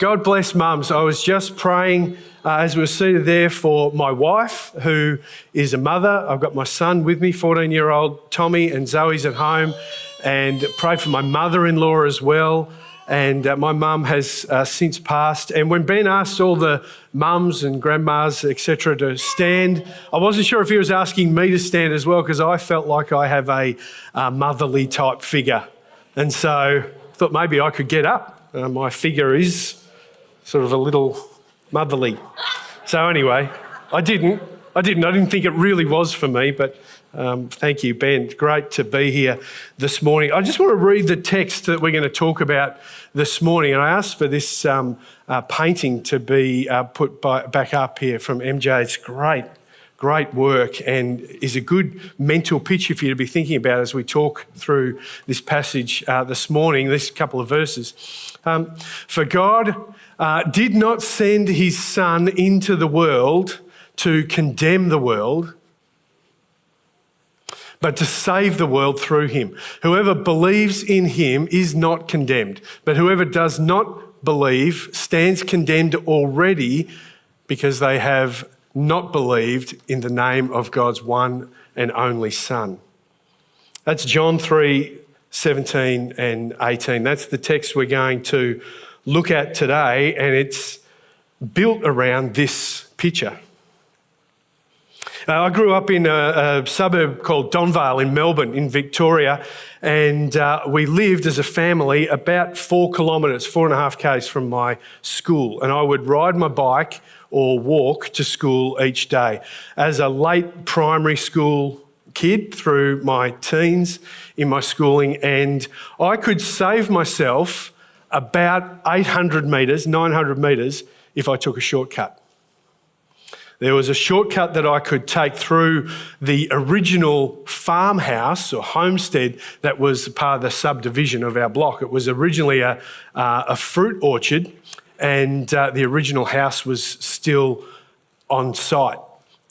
God bless mums. I was just praying as we were seated there for my wife, who is a mother. I've got my son with me, 14-year-old Tommy, and Zoe's at home, and pray for my mother-in-law as well. And my mum has since passed. And when Ben asked all the mums and grandmas, etc., to stand, I wasn't sure if he was asking me to stand as well, because I felt like I have a motherly type figure. And so I thought maybe I could get up. My figure is sort of a little motherly. So anyway, I didn't think it really was for me, but thank you, Ben. Great to be here this morning. I just want to read the text that we're going to talk about this morning, and I asked for this painting to be put back up here from MJ. It's great work, and is a good mental picture for you to be thinking about as we talk through this passage this morning, this couple of verses. For God did not send his Son into the world to condemn the world, but to save the world through him. Whoever believes in him is not condemned, but whoever does not believe stands condemned already, because they have not believed in the name of God's one and only Son. That's John 3:17 and 18. That's the text we're going to look at today, and it's built around this picture. I grew up in a suburb called Donvale in Melbourne, in Victoria, and we lived as a family about 4 kilometres, 4.5 k's from my school, and I would ride my bike or walk to school each day. As a late primary school kid through my teens in my schooling, and I could save myself about 800 metres, 900 metres if I took a shortcut. There was a shortcut that I could take through the original farmhouse or homestead that was part of the subdivision of our block. It was originally a fruit orchard, and the original house was still on site.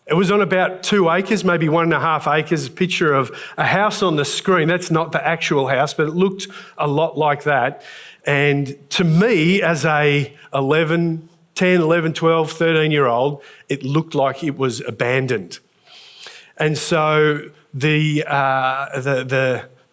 It was on about 2 acres, maybe 1.5 acres. A picture of a house on the screen. That's not the actual house, but it looked a lot like that. And to me, as a 10, 11, 12, 13-year-old, it looked like it was abandoned. And so the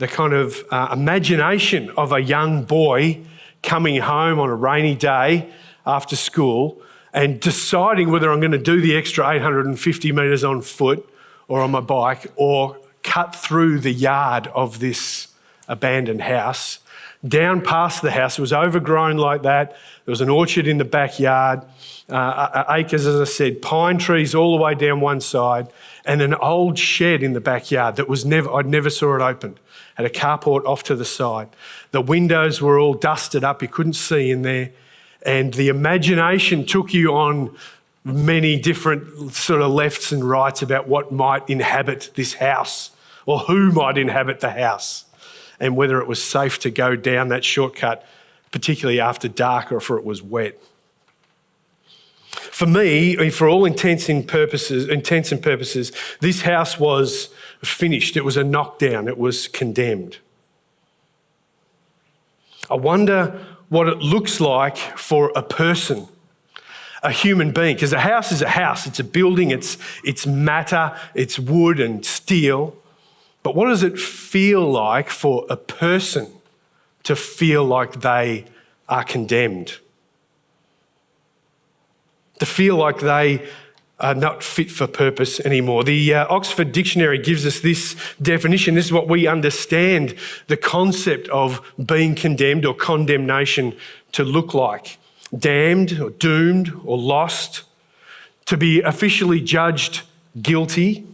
kind of imagination of a young boy coming home on a rainy day after school and deciding whether I'm going to do the extra 850 metres on foot or on my bike, or cut through the yard of this abandoned house, down past the house. It was overgrown like that. There was an orchard in the backyard, acres, as I said, pine trees all the way down one side, and an old shed in the backyard that I'd never saw it opened. Had a carport off to the side. The windows were all dusted up. You couldn't see in there. And the imagination took you on many different sort of lefts and rights about what might inhabit this house, or who might inhabit the house, and whether it was safe to go down that shortcut, particularly after dark, or if it was wet. For me, for all intents and purposes, this house was finished. It was a knockdown. It was condemned. I wonder what it looks like for a person, a human being, because a house is a house. It's a building. It's matter. It's wood and steel. But what does it feel like for a person to feel like they are condemned? To feel like they are not fit for purpose anymore. The Oxford Dictionary gives us this definition. This is what we understand the concept of being condemned or condemnation to look like. Damned or doomed or lost. To be officially judged guilty.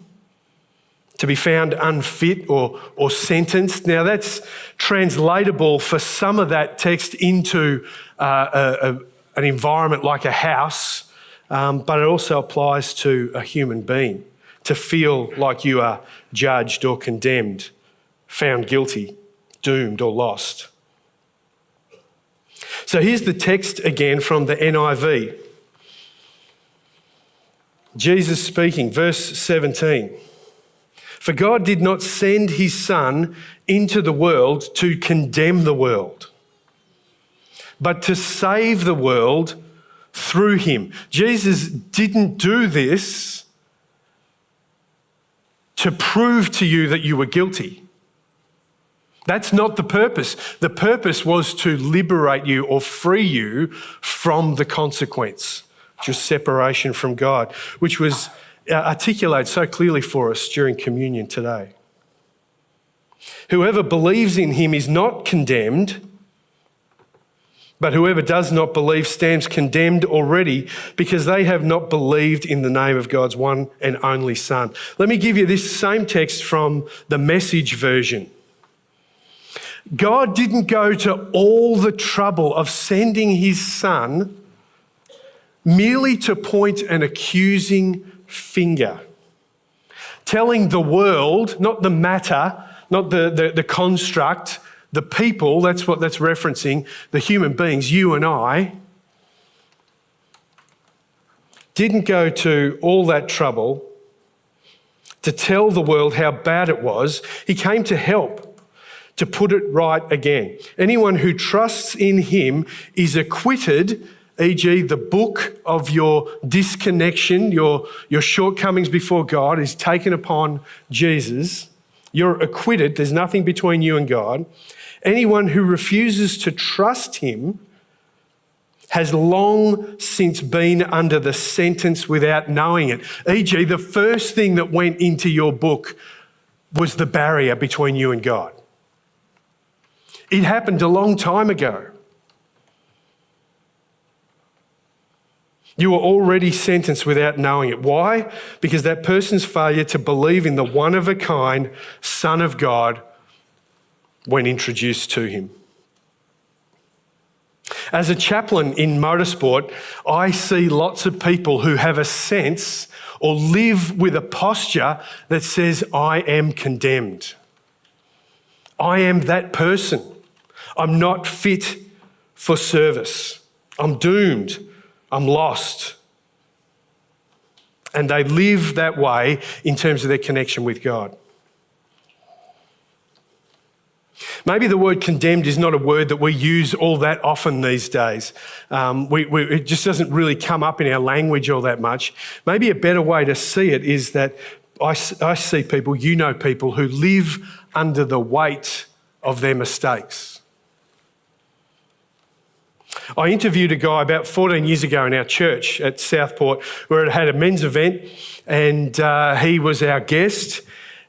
To be found unfit or sentenced. Now that's translatable for some of that text into an environment like a house, but it also applies to a human being. To feel like you are judged or condemned, found guilty, doomed or lost. So here's the text again from the NIV. Jesus speaking, verse 17. For God did not send his Son into the world to condemn the world, but to save the world through him. Jesus didn't do this to prove to you that you were guilty. That's not the purpose. The purpose was to liberate you or free you from the consequence, which was separation from God, which was articulated so clearly for us during communion today. Whoever believes in him is not condemned, but whoever does not believe stands condemned already because they have not believed in the name of God's one and only Son. Let me give you this same text from the Message version. God didn't go to all the trouble of sending his Son merely to point an accusing finger, telling the world, not the matter, not the construct, the people, that's what that's referencing, the human beings, you and I, didn't go to all that trouble to tell the world how bad it was. He came to help, to put it right again. Anyone who trusts in him is acquitted, e.g. the book of your disconnection, your shortcomings before God is taken upon Jesus. You're acquitted. There's nothing between you and God. Anyone who refuses to trust him has long since been under the sentence without knowing it. E.g., the first thing that went into your book was the barrier between you and God. It happened a long time ago. You were already sentenced without knowing it. Why? Because that person's failure to believe in the one-of-a-kind Son of God when introduced to him. As a chaplain in motorsport, I see lots of people who have a sense or live with a posture that says, I am condemned. I am that person. I'm not fit for service. I'm doomed. I'm lost. And they live that way in terms of their connection with God. Maybe the word condemned is not a word that we use all that often these days. It just doesn't really come up in our language all that much. Maybe a better way to see it is that I see people, you know people, who live under the weight of their mistakes. I interviewed a guy about 14 years ago in our church at Southport where it had a men's event, and he was our guest.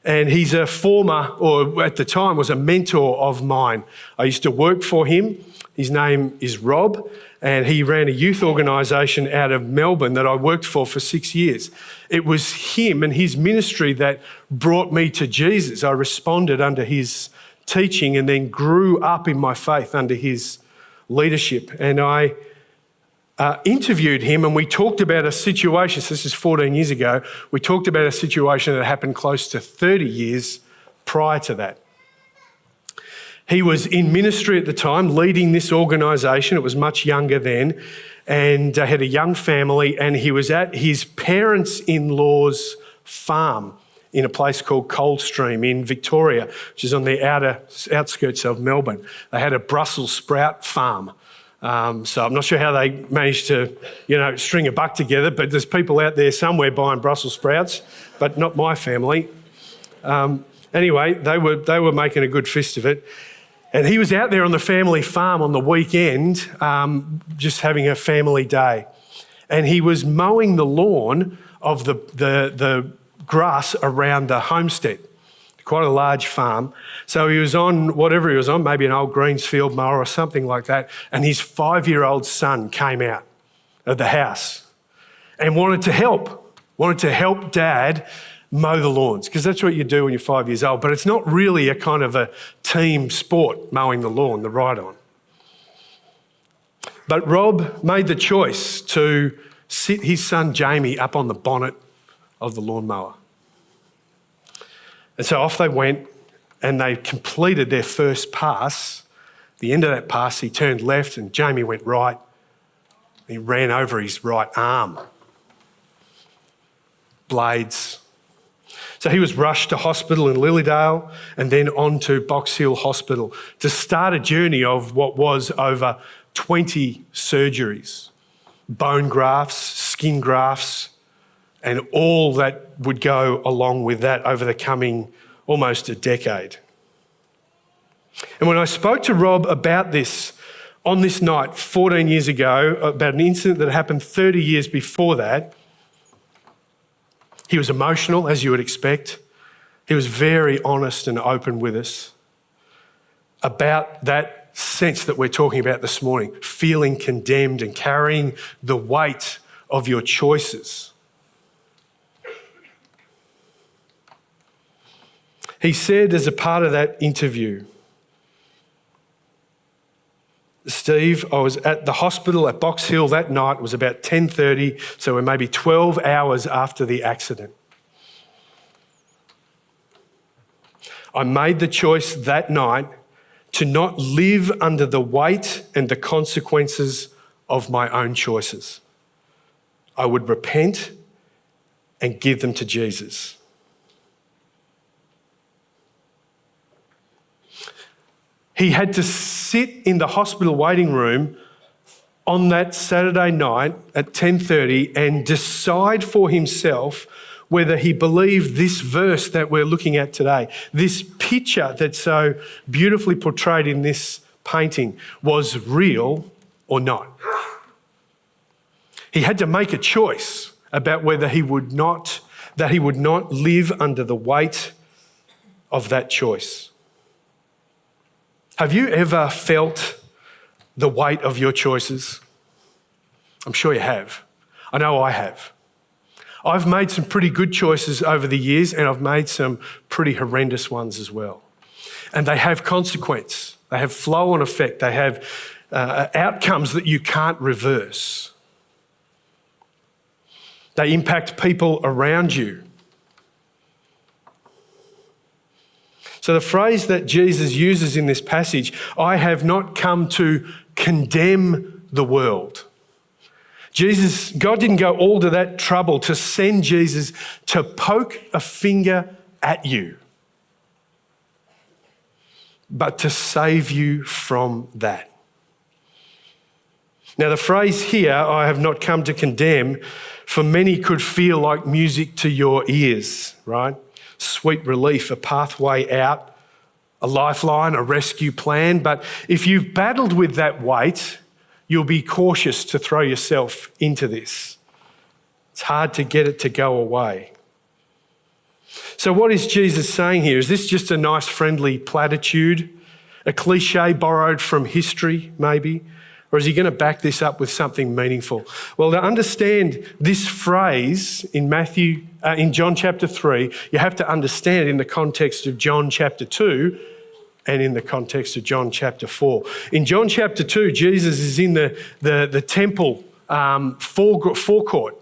And he's a former, or at the time was a mentor of mine. I used to work for him. His name is Rob, and he ran a youth organisation out of Melbourne that I worked for 6 years. It was him and his ministry that brought me to Jesus. I responded under his teaching and then grew up in my faith under his leadership. And I interviewed him, and we talked about a situation, so this is 14 years ago, we talked about a situation that happened close to 30 years prior to that. He was in ministry at the time, leading this organisation. It was much younger then, and had a young family, and he was at his parents-in-law's farm in a place called Coldstream in Victoria, which is on the outskirts of Melbourne. They had a Brussels sprout farm. So I'm not sure how they managed to, string a buck together, but there's people out there somewhere buying Brussels sprouts, but not my family. Anyway, they were making a good fist of it. And he was out there on the family farm on the weekend, just having a family day. And he was mowing the lawn of the grass around the homestead. Quite a large farm. So he was on whatever he was on, maybe an old Greensfield mower or something like that, and his 5-year-old son came out of the house and wanted to help Dad mow the lawns, because that's what you do when you're 5 years old, but it's not really a kind of a team sport, mowing the lawn, the ride-on. But Rob made the choice to sit his son Jamie up on the bonnet of the lawnmower. And so off they went, and they completed their first pass. At the end of that pass, he turned left and Jamie went right. He ran over his right arm. Blades. So he was rushed to hospital in Lilydale and then on to Box Hill Hospital to start a journey of what was over 20 surgeries, bone grafts, skin grafts, and all that would go along with that over the coming almost a decade. And when I spoke to Rob about this on this night 14 years ago, about an incident that happened 30 years before that, he was emotional, as you would expect. He was very honest and open with us about that sense that we're talking about this morning, feeling condemned and carrying the weight of your choices. He said as a part of that interview, Steve, I was at the hospital at Box Hill that night. It was about 10:30, so we're maybe 12 hours after the accident. I made the choice that night to not live under the weight and the consequences of my own choices. I would repent and give them to Jesus. He had to sit in the hospital waiting room on that Saturday night at 10:30 and decide for himself whether he believed this verse that we're looking at today, this picture that's so beautifully portrayed in this painting, was real or not. He had to make a choice about whether he would not live under the weight of that choice. Have you ever felt the weight of your choices? I'm sure you have. I know I have. I've made some pretty good choices over the years, and I've made some pretty horrendous ones as well. And they have consequence. They have flow-on effect. They have outcomes that you can't reverse. They impact people around you. So the phrase that Jesus uses in this passage, I have not come to condemn the world. God didn't go all to that trouble to send Jesus to poke a finger at you, but to save you from that. Now the phrase here, I have not come to condemn, for many could feel like music to your ears, right? Sweet relief, a pathway out, a lifeline, a rescue plan. But if you've battled with that weight, you'll be cautious to throw yourself into this. It's hard to get it to go away. So what is Jesus saying here? Is this just a nice friendly platitude, a cliche borrowed from history maybe? Or is he going to back this up with something meaningful? Well, to understand this phrase in John chapter 3, you have to understand it in the context of John chapter 2 and in the context of John chapter 4. In John chapter 2, Jesus is in the temple forecourt.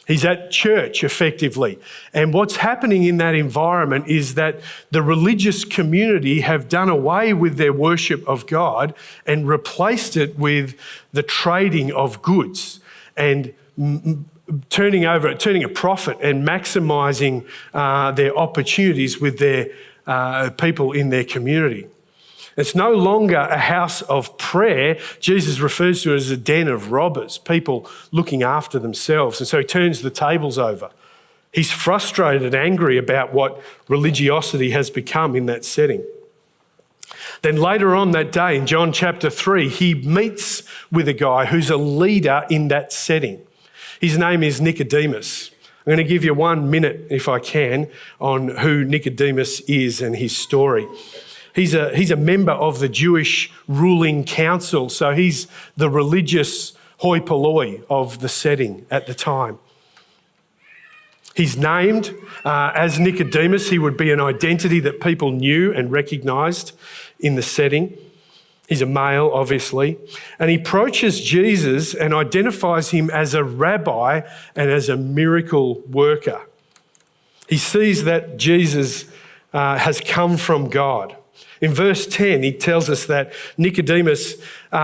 He's at church, effectively. And what's happening in that environment is that the religious community have done away with their worship of God and replaced it with the trading of goods and turning a profit and maximising their opportunities with their people in their community. It's no longer a house of prayer. Jesus refers to it as a den of robbers, people looking after themselves. And so he turns the tables over. He's frustrated and angry about what religiosity has become in that setting. Then later on that day in John chapter 3, he meets with a guy who's a leader in that setting. His name is Nicodemus. I'm going to give you 1 minute, if I can, on who Nicodemus is and his story. He's a member of the Jewish ruling council, so he's the religious hoi polloi of the setting at the time. He's named as Nicodemus. He would be an identity that people knew and recognised in the setting. He's a male, obviously. And he approaches Jesus and identifies him as a rabbi and as a miracle worker. He sees that Jesus has come from God. In verse 10, he tells us that Nicodemus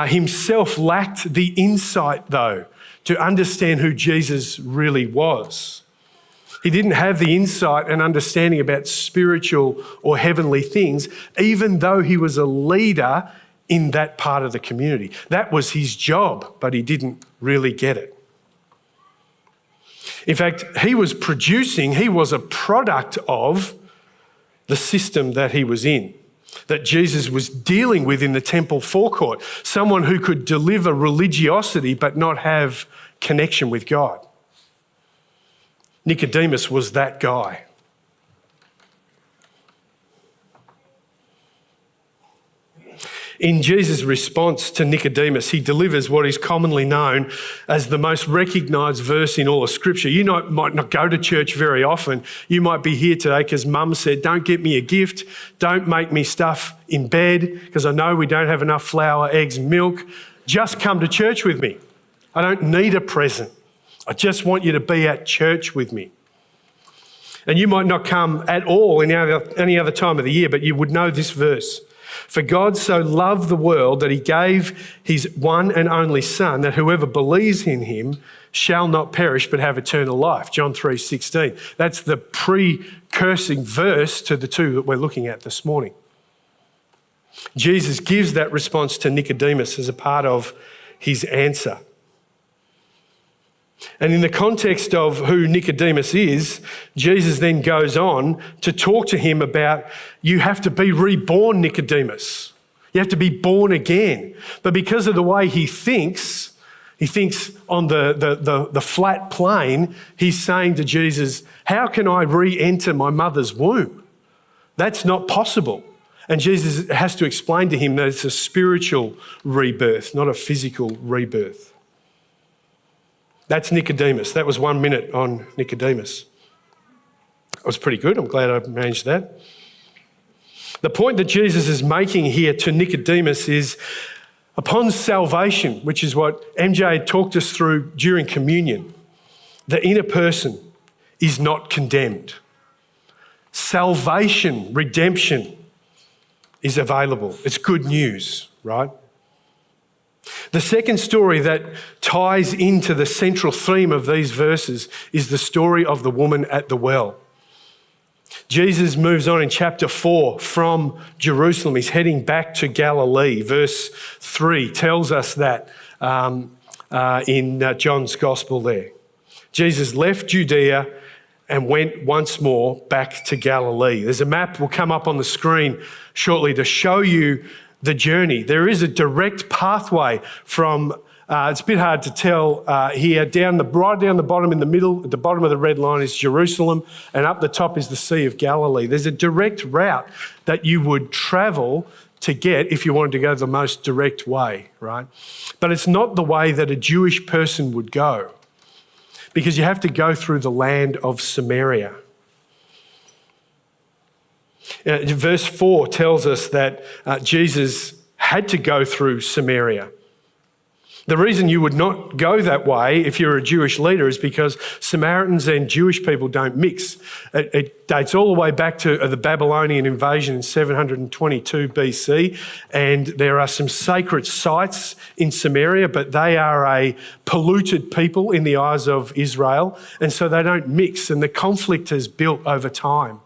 himself lacked the insight, though, to understand who Jesus really was. He didn't have the insight and understanding about spiritual or heavenly things, even though he was a leader in that part of the community. That was his job, but he didn't really get it. In fact, he was a product of the system that he was in, that Jesus was dealing with in the temple forecourt, someone who could deliver religiosity but not have connection with God. Nicodemus was that guy. In Jesus' response to Nicodemus, he delivers what is commonly known as the most recognised verse in all of Scripture. You might not go to church very often. You might be here today because Mum said, don't get me a gift. Don't make me stuff in bed because I know we don't have enough flour, eggs and milk. Just come to church with me. I don't need a present. I just want you to be at church with me. And you might not come at all in any other time of the year, but you would know this verse. For God so loved the world that he gave his one and only Son, that whoever believes in him shall not perish but have eternal life. John 3:16. That's the precursing verse to the two that we're looking at this morning. Jesus gives that response to Nicodemus as a part of his answer. And in the context of who Nicodemus is, Jesus then goes on to talk to him about, you have to be reborn, Nicodemus. You have to be born again. But because of the way he thinks on the flat plane, he's saying to Jesus, how can I re-enter my mother's womb? That's not possible. And Jesus has to explain to him that it's a spiritual rebirth, not a physical rebirth. That's Nicodemus. That was 1 minute on Nicodemus. That was pretty good. I'm glad I managed that. The point that Jesus is making here to Nicodemus is upon salvation, which is what MJ talked us through during communion, the inner person is not condemned. Salvation, redemption is available. It's good news, right? The second story that ties into the central theme of these verses is the story of the woman at the well. Jesus moves on in chapter 4 from Jerusalem. He's heading back to Galilee. Verse 3 tells us that in John's Gospel there. Jesus left Judea and went once more back to Galilee. There's a map will come up on the screen shortly to show you the journey. There is a direct pathway from, it's a bit hard to tell here, right down the bottom in the middle, at the bottom of the red line is Jerusalem, and up the top is the Sea of Galilee. There's a direct route that you would travel to get if you wanted to go the most direct way, right? But it's not the way that a Jewish person would go, because you have to go through the land of Samaria. Verse 4 tells us that Jesus had to go through Samaria. The reason you would not go that way if you're a Jewish leader is because Samaritans and Jewish people don't mix. It dates all the way back to the Babylonian invasion in 722 BC, and there are some sacred sites in Samaria, but they are a polluted people in the eyes of Israel, and so they don't mix, and the conflict has built over time.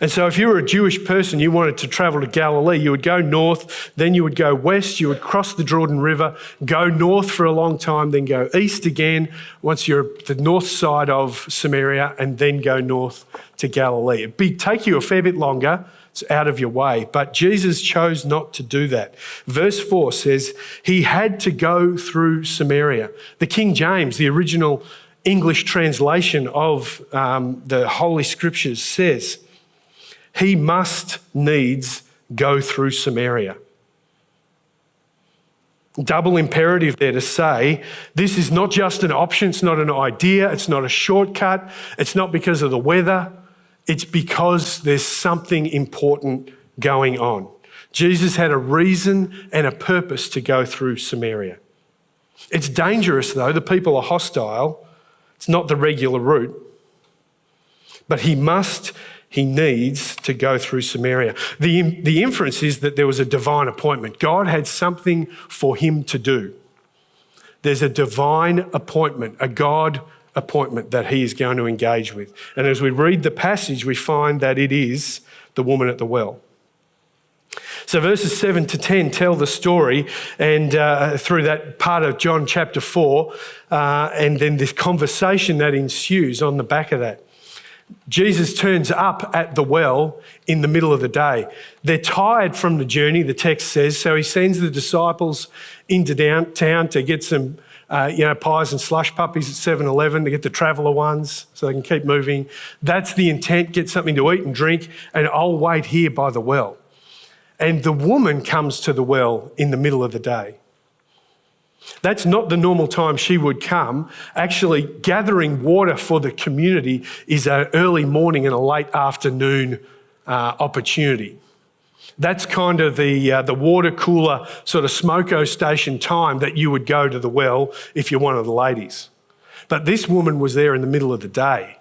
And so if you were a Jewish person, you wanted to travel to Galilee, you would go north, then you would go west, you would cross the Jordan River, go north for a long time, then go east again once you're at the north side of Samaria, and then go north to Galilee. It'd take you a fair bit longer. It's out of your way. But Jesus chose not to do that. Verse 4 says he had to go through Samaria. The King James, the original English translation of the Holy Scriptures, says, he must needs go through Samaria. Double imperative there to say, this is not just an option, it's not an idea, it's not a shortcut, it's not because of the weather, it's because there's something important going on. Jesus had a reason and a purpose to go through Samaria. It's dangerous though, the people are hostile, it's not the regular route, but he needs to go through Samaria. The inference is that there was a divine appointment. God had something for him to do. There's a divine appointment, a God appointment that he is going to engage with. And as we read the passage, we find that it is the woman at the well. So verses 7 to 10 tell the story, and through that part of John chapter 4, and then this conversation that ensues on the back of that. Jesus turns up at the well in the middle of the day. They're tired from the journey, the text says, so he sends the disciples into downtown to get some pies and slush puppies at 7-Eleven, to get the traveller ones so they can keep moving. That's the intent, get something to eat and drink, and I'll wait here by the well. And the woman comes to the well in the middle of the day. That's not the normal time she would come. Actually, gathering water for the community is an early morning and a late afternoon opportunity. That's kind of the water cooler sort of smoko station time that you would go to the well if you're one of the ladies. But this woman was there in the middle of the day,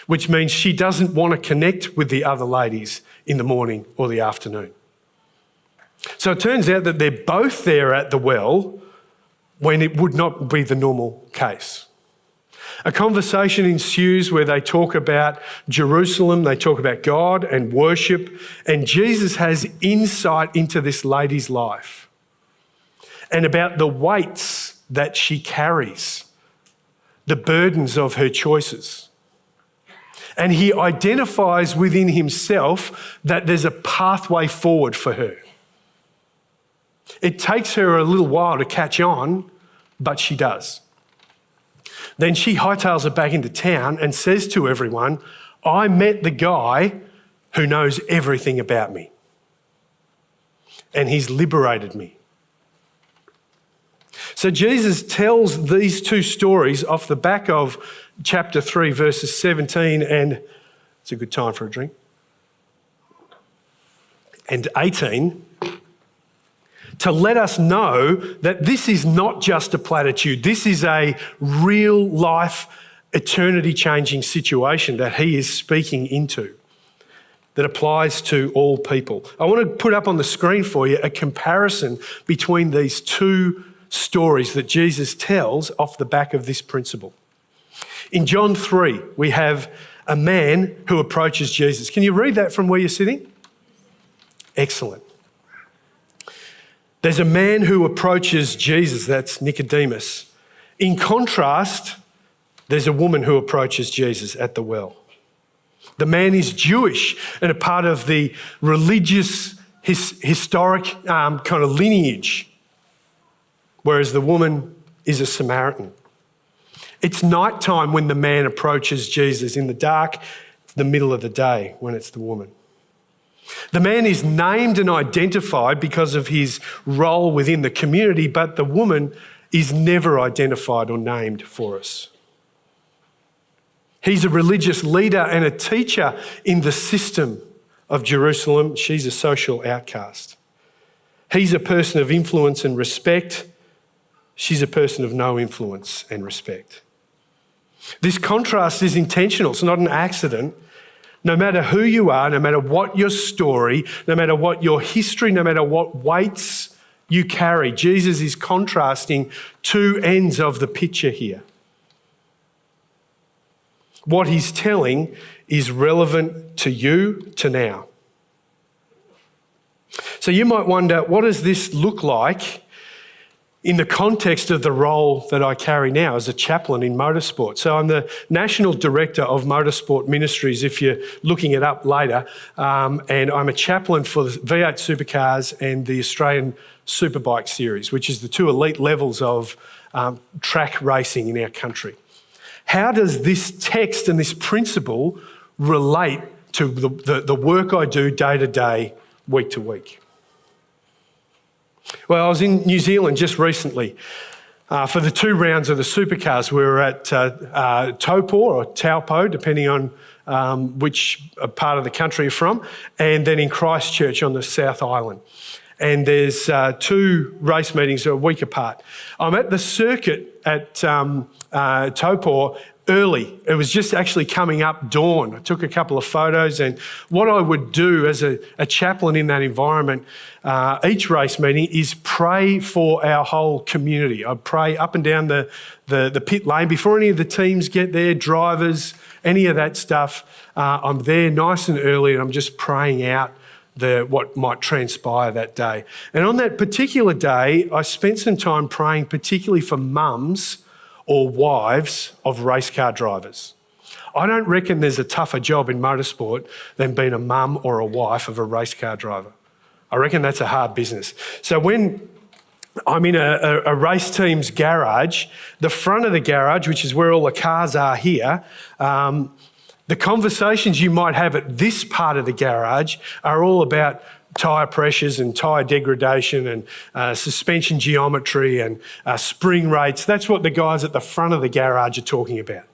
which means she doesn't want to connect with the other ladies in the morning or the afternoon. So it turns out that they're both there at the well when it would not be the normal case. A conversation ensues where they talk about Jerusalem, they talk about God and worship, and Jesus has insight into this lady's life and about the weights that she carries, the burdens of her choices. And he identifies within himself that there's a pathway forward for her. It takes her a little while to catch on, but she does. Then she hightails it back into town and says to everyone, I met the guy who knows everything about me, and he's liberated me. So Jesus tells these two stories off the back of chapter 3, verses 17, and it's a good time for a drink, and 18, to let us know that this is not just a platitude. This is a real life, eternity-changing situation that he is speaking into that applies to all people. I want to put up on the screen for you a comparison between these two stories that Jesus tells off the back of this principle. In John 3, we have a man who approaches Jesus. Can you read that from where you're sitting? Excellent. There's a man who approaches Jesus, that's Nicodemus. In contrast, there's a woman who approaches Jesus at the well. The man is Jewish and a part of the religious, historic kind of lineage, whereas the woman is a Samaritan. It's nighttime when the man approaches Jesus, in the dark, the middle of the day when it's the woman. The man is named and identified because of his role within the community, but the woman is never identified or named for us. He's a religious leader and a teacher in the system of Jerusalem. She's a social outcast. He's a person of influence and respect. She's a person of no influence and respect. This contrast is intentional. It's not an accident. No matter who you are, no matter what your story, no matter what your history, no matter what weights you carry, Jesus is contrasting two ends of the picture here. What he's telling is relevant to you, to now. So you might wonder, what does this look like in the context of the role that I carry now as a chaplain in motorsport? So I'm the National Director of Motorsport Ministries, if you're looking it up later, and I'm a chaplain for the V8 Supercars and the Australian Superbike Series, which is the two elite levels of track racing in our country. How does this text and this principle relate to the work I do day to day, week to week? Well, I was in New Zealand just recently for the 2 rounds of the supercars. We were at Taupo or Taupo, depending on which part of the country you're from, and then in Christchurch on the South Island. And there's 2 race meetings a week apart. I'm at the circuit at Taupo early. It was just actually coming up dawn. I took a couple of photos, and what I would do as a chaplain in that environment, each race meeting, is pray for our whole community. I'd pray up and down the pit lane before any of the teams get there, drivers, any of that stuff. I'm there nice and early, and I'm just praying out what might transpire that day. And on that particular day, I spent some time praying particularly for mums or wives of race car drivers. I don't reckon there's a tougher job in motorsport than being a mum or a wife of a race car driver. I reckon that's a hard business. So when I'm in a race team's garage, the front of the garage, which is where all the cars are here, the conversations you might have at this part of the garage are all about tyre pressures and tyre degradation and suspension geometry and spring rates. That's what the guys at the front of the garage are talking about.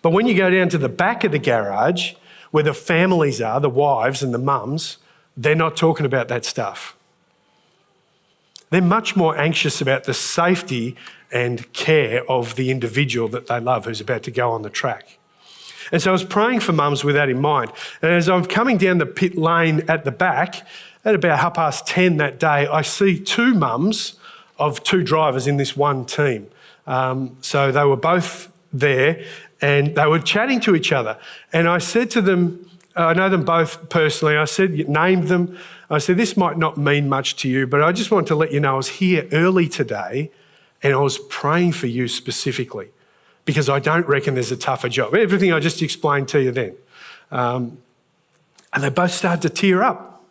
But when you go down to the back of the garage, where the families are, the wives and the mums, they're not talking about that stuff. They're much more anxious about the safety and care of the individual that they love who's about to go on the track. And so I was praying for mums with that in mind. And as I'm coming down the pit lane at the back, at about 10:30 that day, I see two mums of two drivers in this one team. So they were both there and they were chatting to each other. And I said to them, I know them both personally, named them. I said, this might not mean much to you, but I just wanted to let you know I was here early today and I was praying for you specifically because I don't reckon there's a tougher job. Everything I just explained to you then. And they both started to tear up.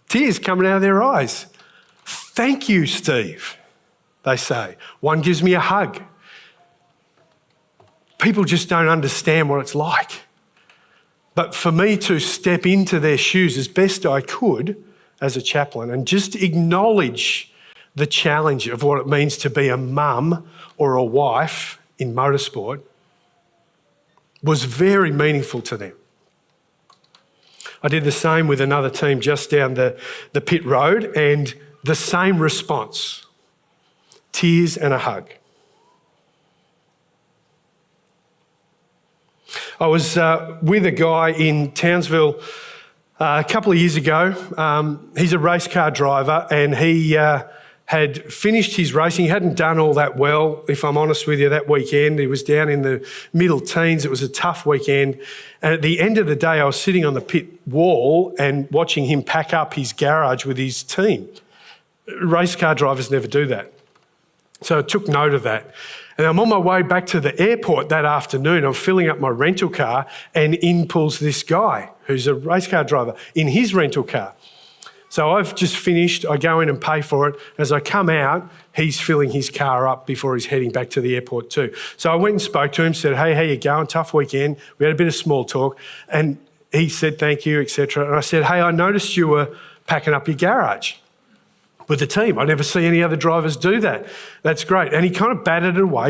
Tears coming out of their eyes. Thank you, Steve, they say. One gives me a hug. People just don't understand what it's like. But for me to step into their shoes as best I could as a chaplain and just acknowledge the challenge of what it means to be a mum or a wife in motorsport was very meaningful to them. I did the same with another team just down the pit road and the same response, tears and a hug. I was with a guy in Townsville a couple of years ago. He's a race car driver and he had finished his racing. He hadn't done all that well, if I'm honest with you, that weekend. He was down in the middle teens. It was a tough weekend. And at the end of the day, I was sitting on the pit wall and watching him pack up his garage with his team. Race car drivers never do that. So I took note of that. And I'm on my way back to the airport that afternoon. I'm filling up my rental car and in pulls this guy who's a race car driver in his rental car. So I've just finished. I go in and pay for it. As I come out, he's filling his car up before he's heading back to the airport too. So I went and spoke to him, said, hey, how you going? Tough weekend. We had a bit of small talk. And he said, thank you, etc. And I said, hey, I noticed you were packing up your garage with the team. I never see any other drivers do that. That's great. And he kind of batted it away,